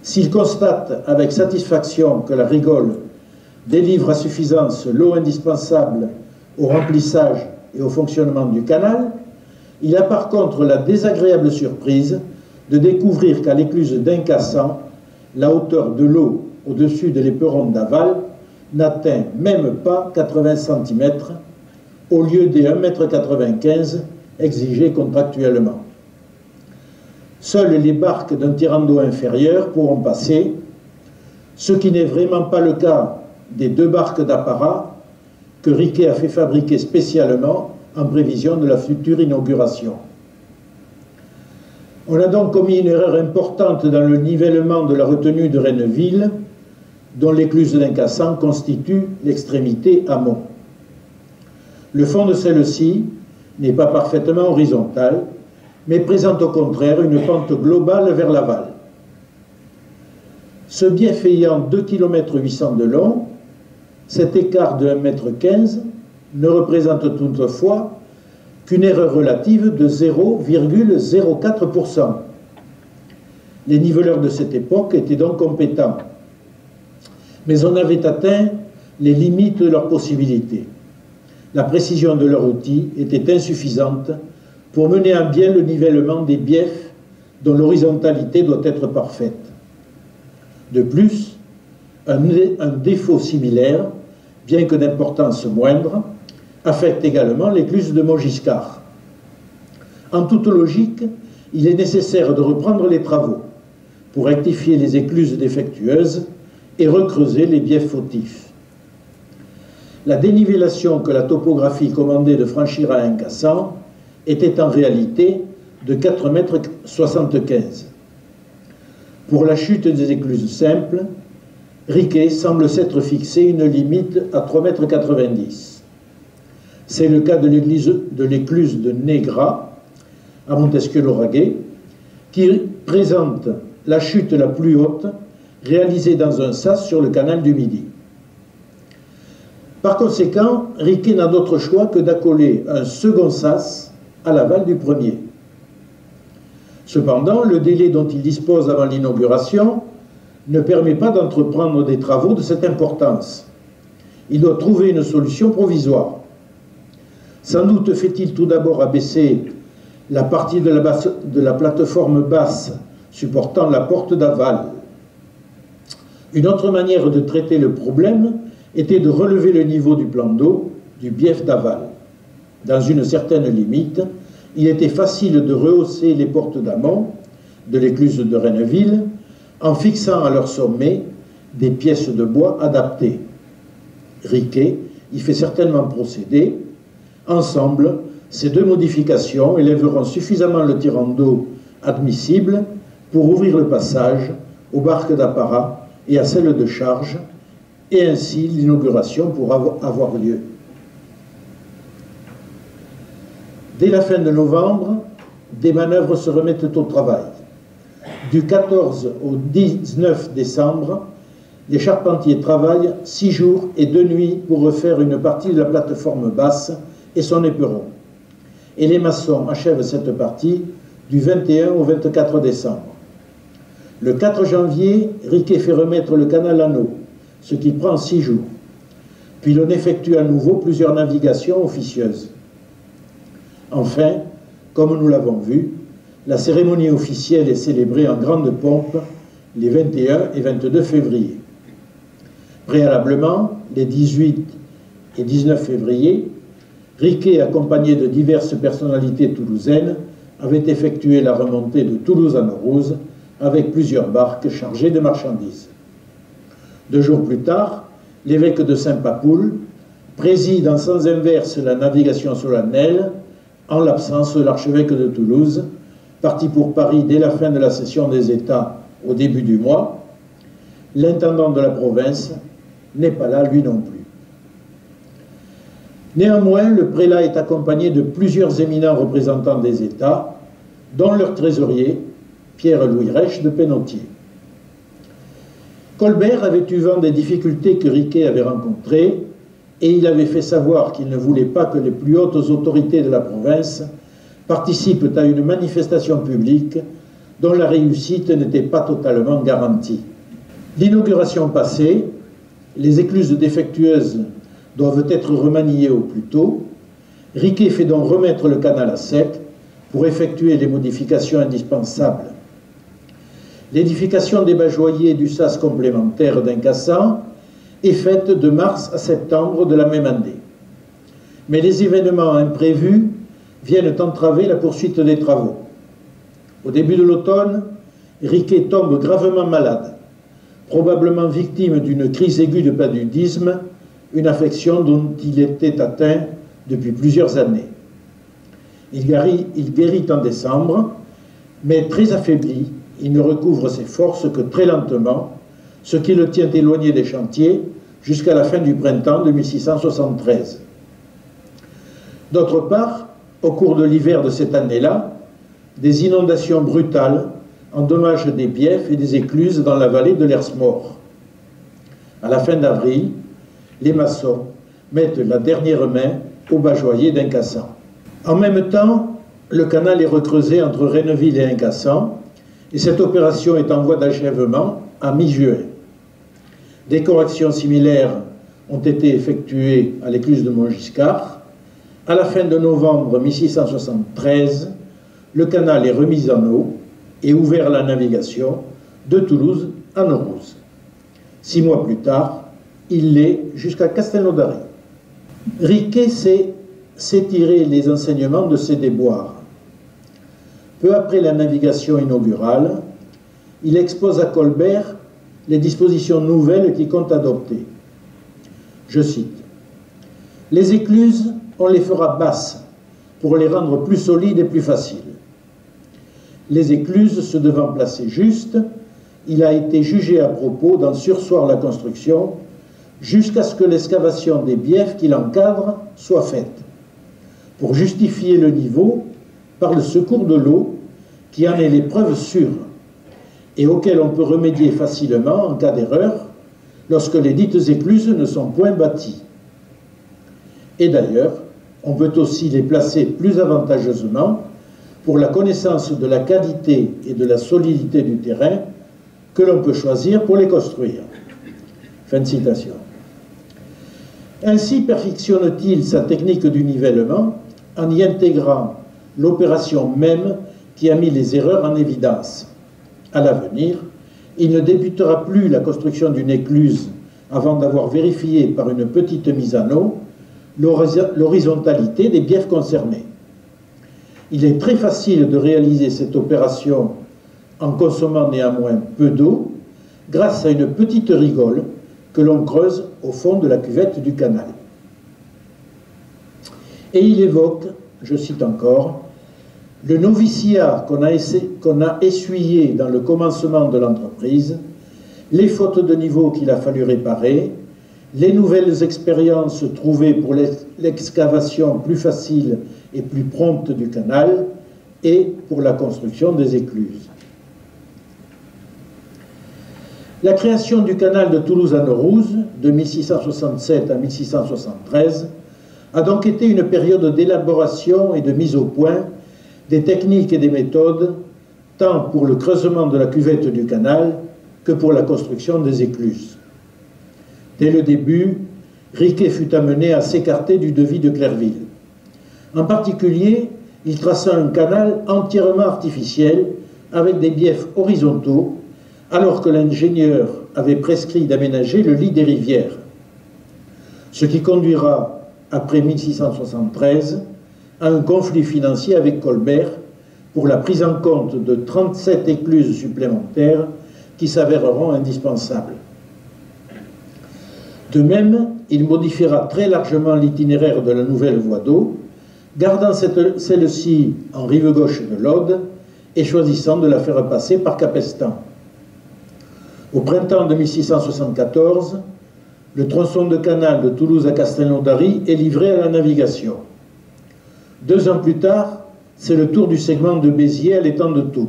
Speaker 3: S'il constate avec satisfaction que la rigole délivre à suffisance l'eau indispensable au remplissage et au fonctionnement du canal, il a par contre la désagréable surprise de découvrir qu'à l'écluse d'Incassan, la hauteur de l'eau au-dessus de l'éperon d'aval n'atteint même pas 80 cm au lieu des 1,95 m exigés contractuellement. Seules les barques d'un tirant d'eau inférieur pourront passer, ce qui n'est vraiment pas le cas des 2 barques d'apparat que Riquet a fait fabriquer spécialement en prévision de la future inauguration. On a donc commis une erreur importante dans le nivellement de la retenue de Renneville, dont l'écluse d'Incassan constitue l'extrémité amont. Le fond de celle-ci n'est pas parfaitement horizontal, mais présente au contraire une pente globale vers l'aval. Ce biais fait 2,8 km de long, Cet écart de 1,15 m ne représente toutefois qu'une erreur relative de 0,04 %. Les niveleurs de cette époque étaient donc compétents, mais on avait atteint les limites de leurs possibilités. La précision de leur outil était insuffisante pour mener à bien le nivellement des biefs dont l'horizontalité doit être parfaite. De plus, un défaut similaire, bien que d'importance moindre, affecte également l'écluse de Montgiscard. En toute logique, il est nécessaire de reprendre les travaux pour rectifier les écluses défectueuses et recreuser les biefs fautifs. La dénivellation que la topographie commandait de franchir à un cassant était en réalité de 4,75 m. Pour la chute des écluses simples, Riquet semble s'être fixé une limite à 3,90 m. C'est le cas de l'écluse de Négra, à Montesquieu-Lauragais, qui présente la chute la plus haute, réalisée dans un sas sur le canal du Midi. Par conséquent, Riquet n'a d'autre choix que d'accoler un second sas à l'aval du premier. Cependant, le délai dont il dispose avant l'inauguration ne permet pas d'entreprendre des travaux de cette importance. Il doit trouver une solution provisoire. Sans doute fait-il tout d'abord abaisser la partie de la plateforme basse supportant la porte d'aval. Une autre manière de traiter le problème était de relever le niveau du plan d'eau du bief d'aval. Dans une certaine limite, il était facile de rehausser les portes d'amont de l'écluse de Renneville en fixant à leur sommet des pièces de bois adaptées. Riquet y fait certainement procéder. Ensemble, ces deux modifications élèveront suffisamment le tirant d'eau admissible pour ouvrir le passage aux barques d'apparat et à celles de charge, et ainsi l'inauguration pourra avoir lieu. Dès la fin de novembre, des manœuvres se remettent au travail. Du 14 au 19 décembre, les charpentiers travaillent 6 jours et 2 nuits pour refaire une partie de la plateforme basse et son éperon. Et les maçons achèvent cette partie du 21 au 24 décembre. Le 4 janvier, Riquet fait remettre le canal en eau, ce qui prend 6 jours. Puis l'on effectue à nouveau plusieurs navigations officieuses. Enfin, comme nous l'avons vu, la cérémonie officielle est célébrée en grande pompe les 21 et 22 février. Préalablement, les 18 et 19 février, Riquet, accompagné de diverses personnalités toulousaines, avait effectué la remontée de Toulouse à Naurouse avec plusieurs barques chargées de marchandises. 2 jours plus tard, l'évêque de Saint-Papoul préside en sens inverse la navigation solennelle en l'absence de l'archevêque de Toulouse, parti pour Paris dès la fin de la session des États au début du mois. L'intendant de la province n'est pas là lui non plus. Néanmoins, le prélat est accompagné de plusieurs éminents représentants des États, dont leur trésorier, Pierre-Louis Reich de Pénautier. Colbert avait eu vent des difficultés que Riquet avait rencontrées, et il avait fait savoir qu'il ne voulait pas que les plus hautes autorités de la province participent à une manifestation publique dont la réussite n'était pas totalement garantie. L'inauguration passée, les écluses défectueuses doivent être remaniées au plus tôt. Riquet fait donc remettre le canal à sec pour effectuer les modifications indispensables. L'édification des bajoyers du sas complémentaire d'un cassant est faite de mars à septembre de la même année. Mais les événements imprévus viennent entraver la poursuite des travaux. Au début de l'automne, Riquet tombe gravement malade, probablement victime d'une crise aiguë de paludisme, une affection dont il était atteint depuis plusieurs années. Il guérit en décembre, mais très affaibli, il ne recouvre ses forces que très lentement, ce qui le tient éloigné des chantiers jusqu'à la fin du printemps de 1673. D'autre part, au cours de l'hiver de cette année-là, des inondations brutales endommagent des biefs et des écluses dans la vallée de l'Hers-Mort. À la fin d'avril, les maçons mettent la dernière main au Bajoyer d'Incassan. En même temps, le canal est recreusé entre Renneville et Incassan, et cette opération est en voie d'achèvement à mi-juin. Des corrections similaires ont été effectuées à l'écluse de Montgiscard. À la fin de novembre 1673, le canal est remis en eau et ouvert à la navigation de Toulouse à Naurouz. 6 mois plus tard, il l'est jusqu'à Castelnaudary. Riquet sait tirer les enseignements de ses déboires. Peu après la navigation inaugurale, il expose à Colbert les dispositions nouvelles qu'il compte adopter. Je cite: « Les écluses, on les fera basses pour les rendre plus solides et plus faciles. Les écluses se devant placer juste, il a été jugé à propos d'en surseoir la construction jusqu'à ce que l'excavation des biefs qui l'encadrent soit faite, pour justifier le niveau par le secours de l'eau qui en est l'épreuve sûre et auquel on peut remédier facilement en cas d'erreur lorsque les dites écluses ne sont point bâties. Et d'ailleurs, on peut aussi les placer plus avantageusement pour la connaissance de la qualité et de la solidité du terrain que l'on peut choisir pour les construire. » Fin de citation. Ainsi perfectionne-t-il sa technique du nivellement en y intégrant l'opération même qui a mis les erreurs en évidence. À l'avenir, il ne débutera plus la construction d'une écluse avant d'avoir vérifié par une petite mise en eau l'horizontalité des biefs concernés. Il est très facile de réaliser cette opération en consommant néanmoins peu d'eau grâce à une petite rigole que l'on creuse au fond de la cuvette du canal. Et il évoque, je cite encore, le noviciat qu'on a essuyé dans le commencement de l'entreprise, les fautes de niveau qu'il a fallu réparer, les nouvelles expériences trouvées pour l'excavation plus facile et plus prompte du canal et pour la construction des écluses. La création du canal de Toulouse à Naurouz, de 1667 à 1673, a donc été une période d'élaboration et de mise au point des techniques et des méthodes, tant pour le creusement de la cuvette du canal que pour la construction des écluses. Dès le début, Riquet fut amené à s'écarter du devis de Clerville. En particulier, il traça un canal entièrement artificiel avec des biefs horizontaux, alors que l'ingénieur avait prescrit d'aménager le lit des rivières. Ce qui conduira, après 1673, à un conflit financier avec Colbert pour la prise en compte de 37 écluses supplémentaires qui s'avéreront indispensables. De même, il modifiera très largement l'itinéraire de la nouvelle voie d'eau, gardant celle-ci en rive gauche de l'Aude et choisissant de la faire passer par Capestan. Au printemps de 1674, le tronçon de canal de Toulouse à Castelnaudary est livré à la navigation. 2 ans plus tard, c'est le tour du segment de Béziers à l'étang de Thau.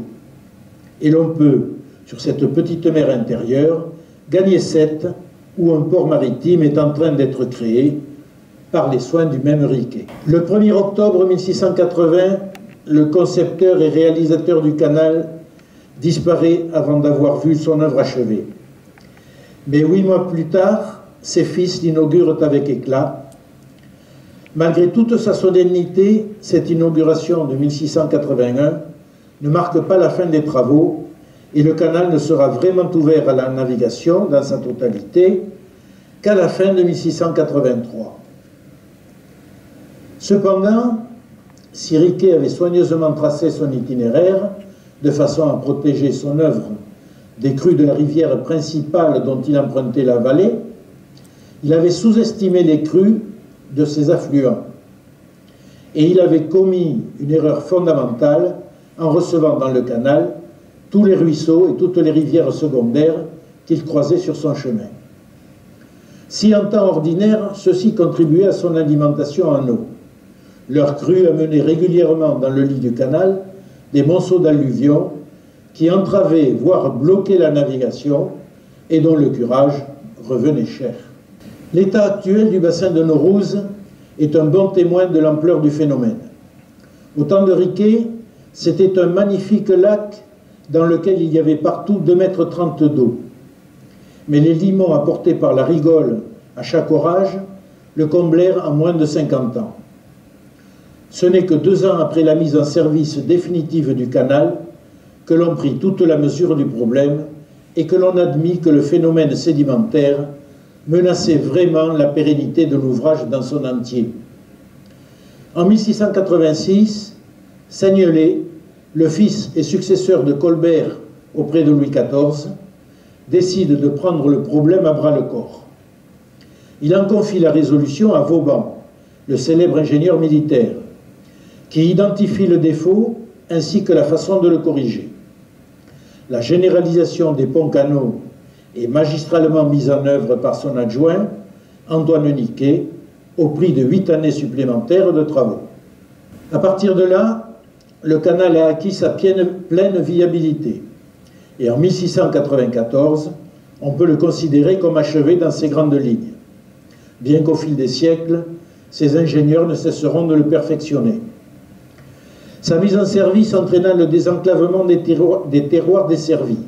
Speaker 3: Et l'on peut, sur cette petite mer intérieure, gagner Sète, où un port maritime est en train d'être créé par les soins du même Riquet. Le 1er octobre 1680, le concepteur et réalisateur du canal disparaît avant d'avoir vu son œuvre achevée. Mais 8 mois plus tard, ses fils l'inaugurent avec éclat. Malgré toute sa solennité, cette inauguration de 1681 ne marque pas la fin des travaux et le canal ne sera vraiment ouvert à la navigation dans sa totalité qu'à la fin de 1683. Cependant, si Riquet avait soigneusement tracé son itinéraire de façon à protéger son œuvre des crues de la rivière principale dont il empruntait la vallée, il avait sous-estimé les crues de ses affluents. Et il avait commis une erreur fondamentale en recevant dans le canal tous les ruisseaux et toutes les rivières secondaires qu'il croisait sur son chemin. Si en temps ordinaire, ceux-ci contribuaient à son alimentation en eau, leurs crues amenaient régulièrement dans le lit du canal des monceaux d'alluvions qui entravaient, voire bloquaient la navigation et dont le curage revenait cher. L'état actuel du bassin de Naurouse est un bon témoin de l'ampleur du phénomène. Au temps de Riquet, c'était un magnifique lac dans lequel il y avait partout 2,30 m d'eau. Mais les limons apportés par la rigole à chaque orage le comblèrent en moins de 50 ans. Ce n'est que 2 ans après la mise en service définitive du canal que l'on prit toute la mesure du problème et que l'on admit que le phénomène sédimentaire menaçait vraiment la pérennité de l'ouvrage dans son entier. En 1686, Seignelay, le fils et successeur de Colbert auprès de Louis XIV, décide de prendre le problème à bras-le-corps. Il en confie la résolution à Vauban, le célèbre ingénieur militaire, qui identifie le défaut ainsi que la façon de le corriger. La généralisation des ponts-canaux est magistralement mise en œuvre par son adjoint, Antoine Niquet, au prix de 8 années supplémentaires de travaux. À partir de là, le canal a acquis sa pleine viabilité. Et en 1694, on peut le considérer comme achevé dans ses grandes lignes, bien qu'au fil des siècles, ses ingénieurs ne cesseront de le perfectionner. Sa mise en service entraîna le désenclavement des terroirs desservis.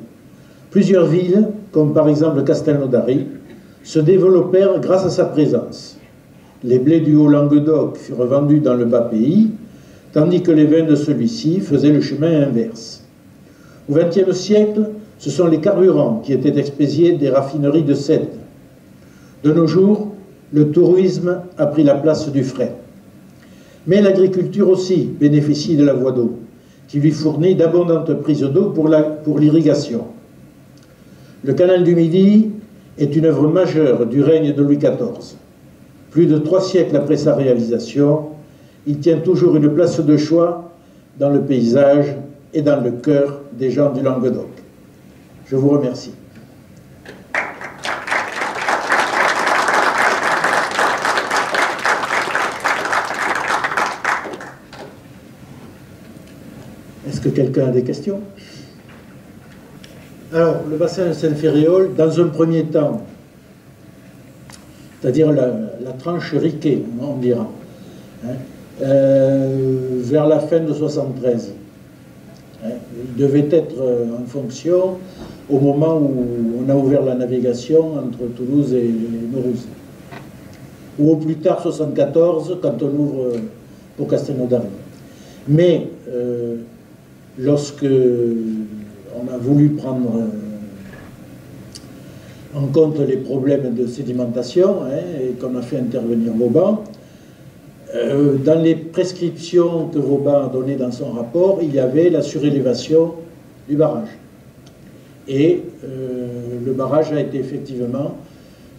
Speaker 3: Plusieurs villes, comme par exemple Castelnaudary, se développèrent grâce à sa présence. Les blés du Haut-Languedoc furent vendus dans le bas pays, tandis que les vins de celui-ci faisaient le chemin inverse. Au XXe siècle, ce sont les carburants qui étaient expédiés des raffineries de Sète. De nos jours, le tourisme a pris la place du fret. Mais l'agriculture aussi bénéficie de la voie d'eau, qui lui fournit d'abondantes prises d'eau pour l'irrigation. Le canal du Midi est une œuvre majeure du règne de Louis XIV. Plus de 3 siècles après sa réalisation, il tient toujours une place de choix dans le paysage et dans le cœur des gens du Languedoc. Je vous remercie. Est-ce que quelqu'un a des questions? Alors, le bassin de Saint-Ferréol, dans un premier temps, c'est-à-dire la tranche Riquet, on dira, hein, vers la fin de 73. Hein, il devait être en fonction au moment où on a ouvert la navigation entre Toulouse et Naurouse. Ou au plus tard 74, quand on ouvre pour Castelnaudary. Mais lorsque on a voulu prendre en compte les problèmes de sédimentation, hein, et qu'on a fait intervenir Vauban, dans les prescriptions que Vauban a données dans son rapport, il y avait la surélévation du barrage. Et le barrage a été effectivement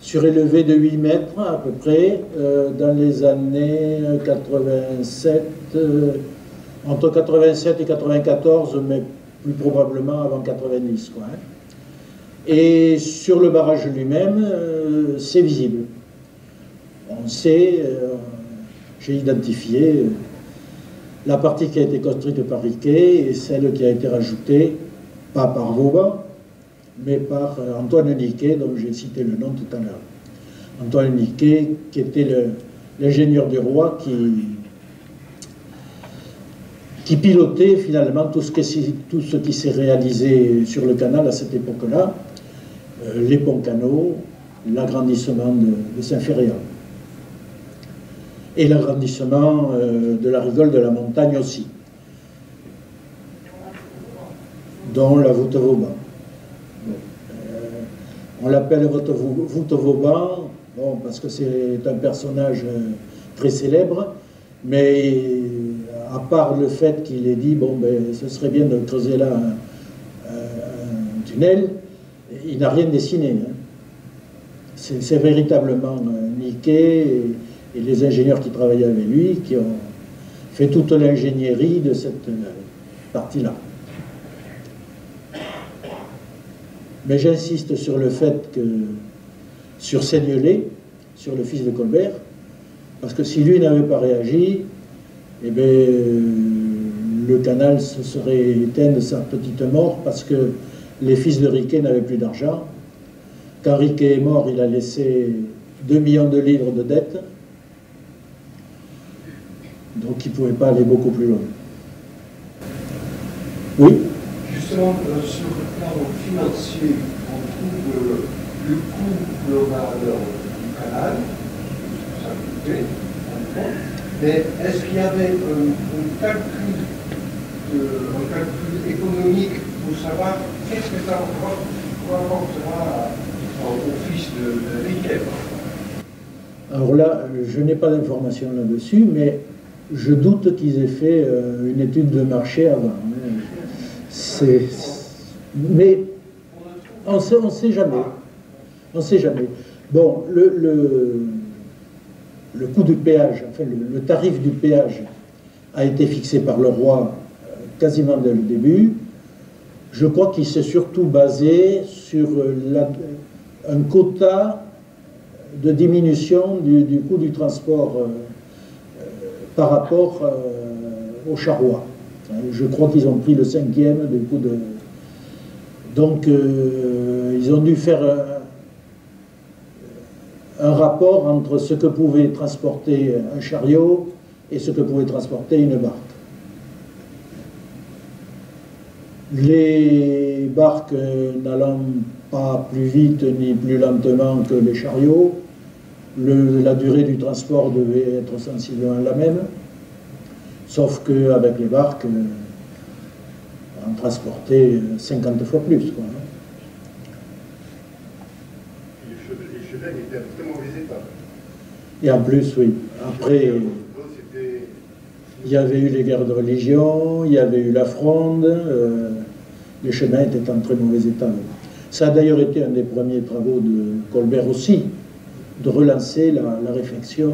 Speaker 3: surélevé de 8 mètres à peu près dans les années 87, entre 87 et 94, mais plus probablement avant 90, quoi, hein. Et sur le barrage lui-même, c'est visible. On sait, j'ai identifié la partie qui a été construite par Riquet et celle qui a été rajoutée, pas par Vauban, mais par Antoine Niquet, dont j'ai cité le nom tout à l'heure. Antoine Niquet, qui était l'ingénieur du roi, qui pilotait finalement tout ce qui s'est réalisé sur le canal à cette époque-là, les ponts-canaux, l'agrandissement de Saint-Ferréol. Et l'agrandissement de la rigole de la montagne aussi, dont la voûte Vauban. On l'appelle voûte Vauban, bon, parce que c'est un personnage très célèbre, mais à part le fait qu'il ait dit, bon, ben, ce serait bien de creuser là un tunnel, il n'a rien dessiné. Hein. C'est véritablement Niquet et les ingénieurs qui travaillaient avec lui qui ont fait toute l'ingénierie de cette partie-là. Mais j'insiste sur le fait que, sur Seignelay, sur le fils de Colbert, parce que si lui n'avait pas réagi, eh bien, le canal se serait éteint de sa petite mort, parce que les fils de Riquet n'avaient plus d'argent. Quand Riquet est mort, il a laissé 2 millions de livres de dettes. Donc il ne pouvait pas aller beaucoup plus loin. Oui.
Speaker 4: Justement, sur le plan financier, on trouve le coût global du canal, ça coûtait, en compte, mais est-ce qu'il y avait un calcul économique pour savoir qu'est-ce que ça rapportera au fils de Riquet? Alors
Speaker 3: là, je n'ai pas d'informations là-dessus, mais je doute qu'ils aient fait une étude de marché avant. Mais on ne sait jamais. On ne sait jamais. Bon, le coût du péage, enfin le tarif du péage a été fixé par le roi quasiment dès le début. Je crois qu'il s'est surtout basé sur un quota de diminution du coût du transport par rapport au charroi. Je crois qu'ils ont pris le 5e du coût de... Donc, ils ont dû faire un rapport entre ce que pouvait transporter un chariot et ce que pouvait transporter une barque. Les barques n'allant pas plus vite ni plus lentement que les chariots, la durée du transport devait être sensiblement la même, sauf qu'avec les barques, on transportait 50 fois plus, quoi.
Speaker 5: Les chemins étaient en très mauvais état.
Speaker 3: Et en plus, oui, après, il y avait eu les guerres de religion, il y avait eu la fronde, les chemins étaient en très mauvais état. Ça a d'ailleurs été un des premiers travaux de Colbert aussi, de relancer la réflexion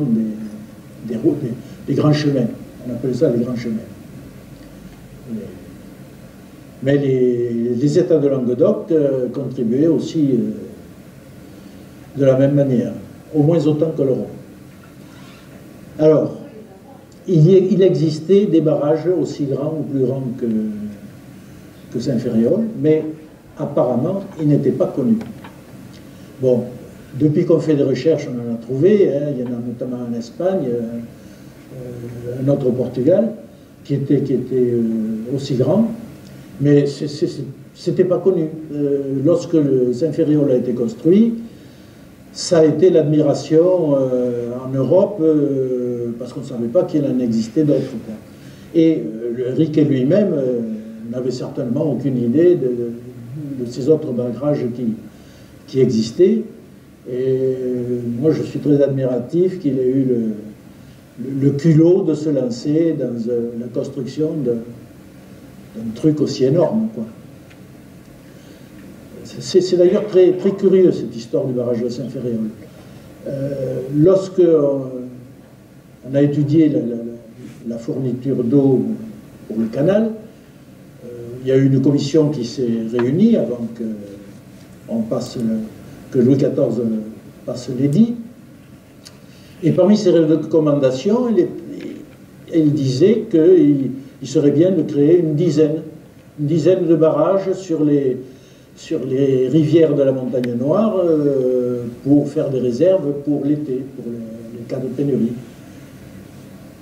Speaker 3: des routes, des grands chemins. On appelle ça les grands chemins. Mais les États de Languedoc contribuaient aussi de la même manière, au moins autant que le Rhône. Alors, il existait des barrages aussi grands ou plus grands que Saint-Ferréol, mais apparemment, ils n'étaient pas connus. Bon, depuis qu'on fait des recherches, on en a trouvé, hein, il y en a notamment en Espagne, un autre au Portugal, qui était aussi grand, mais c'était pas connu. Lorsque le Saint-Ferréol a été construit, ça a été l'admiration en Europe, parce qu'on ne savait pas qu'il en existait d'autres. Et Riquet lui-même n'avait certainement aucune idée de ces autres barrages qui existaient. Et moi, je suis très admiratif qu'il ait eu le culot de se lancer dans la construction d'un truc aussi énorme, quoi. C'est d'ailleurs très, très curieux, cette histoire du barrage de Saint-Ferréol. Lorsque on a étudié la fourniture d'eau pour le canal, il y a eu une commission qui s'est réunie avant que Louis XIV passe l'édit. Et parmi ces recommandations, il disait qu'il serait bien de créer une dizaine de barrages sur les rivières de la Montagne Noire pour faire des réserves pour l'été, pour les cas de pénurie.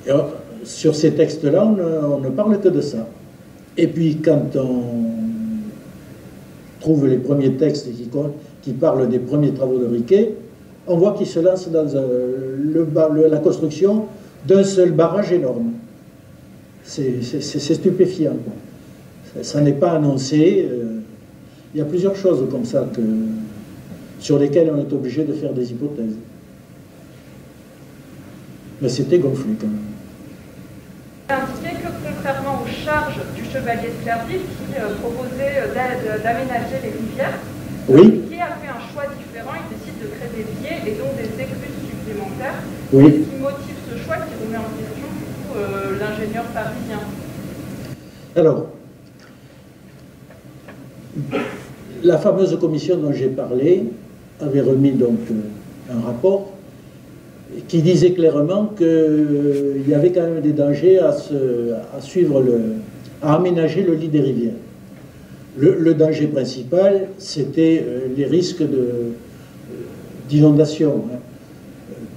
Speaker 3: Et sur ces textes-là, on ne parle que de ça. Et puis quand on trouve les premiers textes qui parlent des premiers travaux de Riquet, on voit qu'il se lance dans la construction d'un seul barrage énorme. C'est stupéfiant, quoi. Ça n'est pas annoncé. Il y a plusieurs choses comme ça sur lesquelles on est obligé de faire des hypothèses. Mais c'était gonflé quand même.
Speaker 6: Indiqué que contrairement aux charges du chevalier de Clerville qui proposait d'aménager les rivières,
Speaker 3: oui.
Speaker 6: Qui a fait un choix différent, il décide de créer des biais et donc des écluses supplémentaires.
Speaker 3: Oui.
Speaker 6: Ce qui motive ce choix qui remet en question du coup l'ingénieur parisien.
Speaker 3: Alors, la fameuse commission dont j'ai parlé avait remis donc un rapport qui disait clairement qu'il y avait quand même des dangers à aménager le lit des rivières. Le danger principal, c'était les risques d'inondation.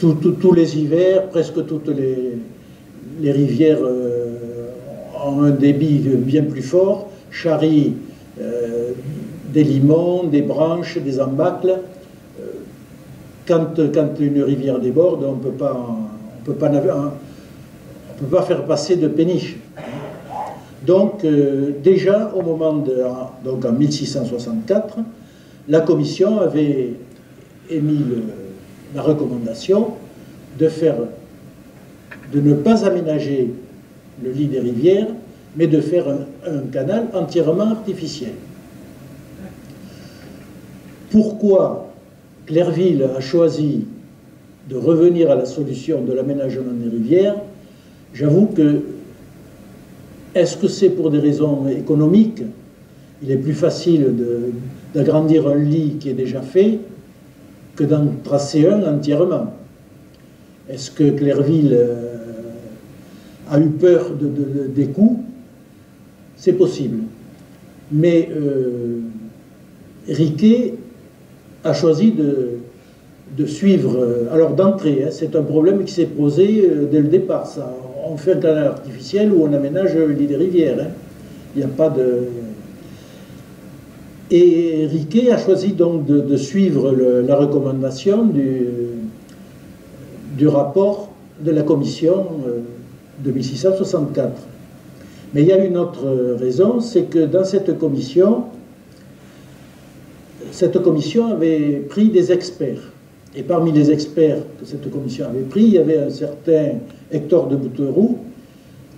Speaker 3: tous les hivers, presque toutes les rivières ont un débit bien plus fort, charrient des limons, des branches, des embâcles. Quand une rivière déborde, on ne peut pas faire passer de péniche. Donc, déjà au moment donc en 1664, la Commission avait émis la recommandation de ne pas aménager le lit des rivières, mais de faire un canal entièrement artificiel. Pourquoi Clairville a choisi de revenir à la solution de l'aménagement des rivières? J'avoue que, est-ce que c'est pour des raisons économiques? Il est plus facile d'agrandir un lit qui est déjà fait que d'en tracer un entièrement. Est-ce que Clairville a eu peur des coûts? C'est possible. Mais Riquet a choisi de suivre, alors d'entrée, c'est un problème qui s'est posé dès le départ, ça. On fait un canal artificiel où on aménage le lit des rivières. Il n'y a pas de... Et Riquet a choisi donc de suivre la recommandation du rapport de la commission de 1664. Mais il y a une autre raison, c'est que dans cette commission avait pris des experts. Et parmi les experts que cette commission avait pris, il y avait un certain Hector de Bouteroux,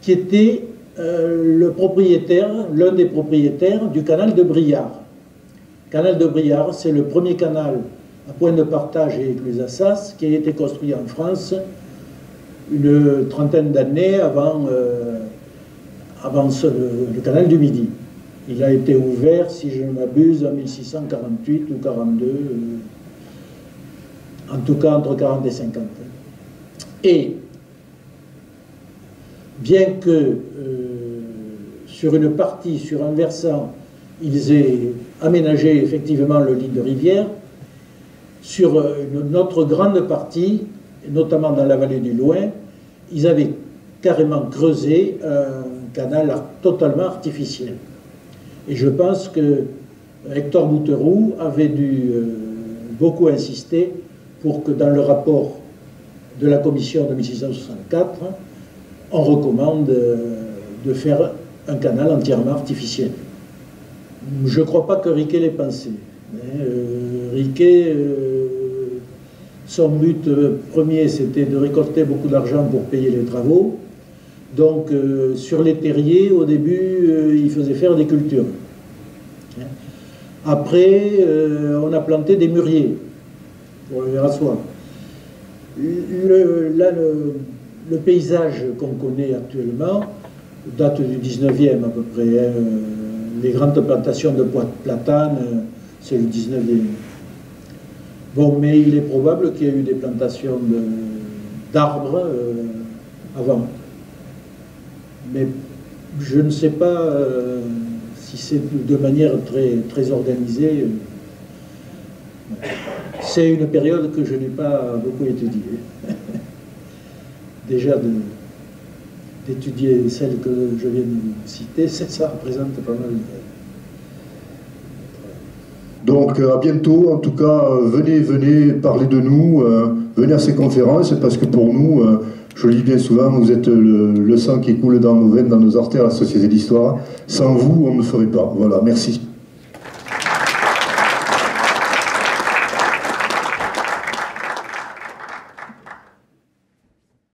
Speaker 3: qui était l'un des propriétaires du canal de Briard. Le canal de Briard, c'est le premier canal à point de partage avec les Assas qui a été construit en France une trentaine d'années avant le canal du Midi. Il a été ouvert, si je ne m'abuse, en 1648 ou 42, en tout cas entre 40 et 50. Et bien que sur une partie, sur un versant, ils aient aménagé effectivement le lit de rivière, sur une autre grande partie, notamment dans la vallée du Loing, ils avaient carrément creusé un canal totalement artificiel. Et je pense que Hector Bouteroux avait dû beaucoup insister pour que dans le rapport de la commission de 1664, on recommande de faire un canal entièrement artificiel. Je ne crois pas que Riquet l'ait pensé. Riquet, son but premier, c'était de récolter beaucoup d'argent pour payer les travaux. Donc, sur les terriers, au début, il faisait faire des cultures. Après, on a planté des mûriers pour le verre à soie. Le paysage qu'on connaît actuellement date du 19e à peu près. Les grandes plantations de platanes, c'est le 19e. Bon, mais il est probable qu'il y ait eu des plantations d'arbres avant. Mais je ne sais pas si c'est de manière très organisée. C'est une période que je n'ai pas beaucoup étudiée. Déjà d'étudier celle que je viens de citer, ça représente pas mal de...
Speaker 2: Donc à bientôt, en tout cas, venez parler de nous, venez à ces conférences, parce que pour nous, je le dis bien souvent, vous êtes le sang qui coule dans nos veines, dans nos artères, la Société d'Histoire. Sans vous, on ne ferait pas. Voilà, merci.